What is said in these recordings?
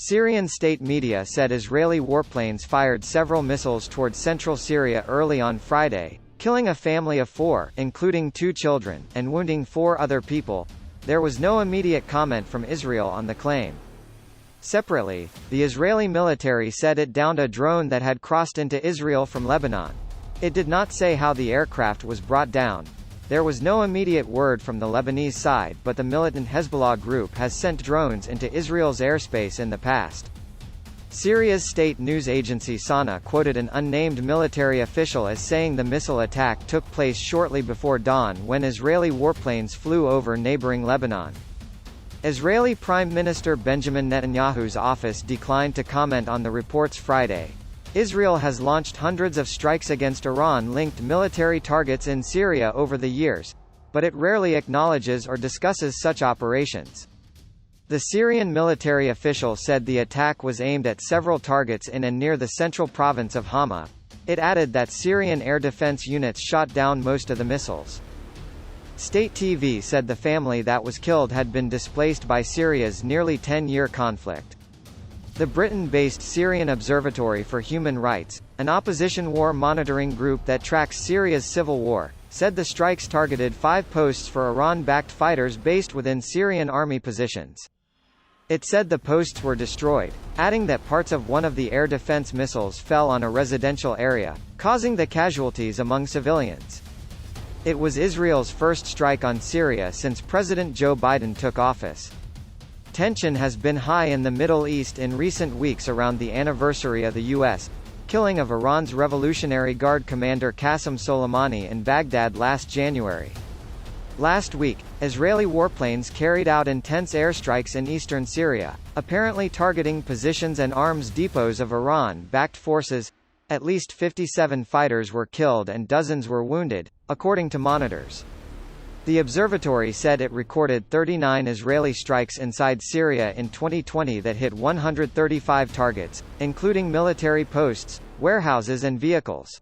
Syrian state media said Israeli warplanes fired several missiles towards central Syria early on Friday, killing a family of 4, including 2 children, and wounding 4 other people. There was no immediate comment from Israel on the claim. Separately, the Israeli military said it downed a drone that had crossed into Israel from Lebanon. It did not say how the aircraft was brought down. There was no immediate word from the Lebanese side, but the militant Hezbollah group has sent drones into Israel's airspace in the past. Syria's state news agency Sana quoted an unnamed military official as saying the missile attack took place shortly before dawn when Israeli warplanes flew over neighboring Lebanon. Israeli Prime Minister Benjamin Netanyahu's office declined to comment on the reports Friday. Israel has launched hundreds of strikes against Iran-linked military targets in Syria over the years, but it rarely acknowledges or discusses such operations. The Syrian military official said the attack was aimed at several targets in and near the central province of Hama. It added that Syrian air defense units shot down most of the missiles. State TV said the family that was killed had been displaced by Syria's nearly 10-year conflict. The Britain-based Syrian Observatory for Human Rights, an opposition war monitoring group that tracks Syria's civil war, said the strikes targeted 5 posts for Iran-backed fighters based within Syrian army positions. It said the posts were destroyed, adding that parts of one of the air defense missiles fell on a residential area, causing the casualties among civilians. It was Israel's first strike on Syria since President Joe Biden took office. Tension has been high in the Middle East in recent weeks around the anniversary of the U.S. killing of Iran's Revolutionary Guard commander Qasem Soleimani in Baghdad last January. Last week, Israeli warplanes carried out intense airstrikes in eastern Syria, apparently targeting positions and arms depots of Iran-backed forces. At least 57 fighters were killed and dozens were wounded, according to monitors. The observatory said it recorded 39 Israeli strikes inside Syria in 2020 that hit 135 targets, including military posts, warehouses and vehicles.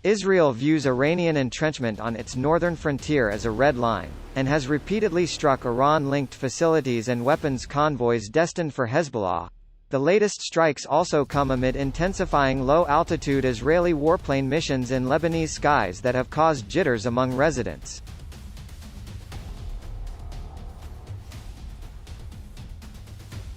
Israel views Iranian entrenchment on its northern frontier as a red line, and has repeatedly struck Iran-linked facilities and weapons convoys destined for Hezbollah. The latest strikes also come amid intensifying low-altitude Israeli warplane missions in Lebanese skies that have caused jitters among residents.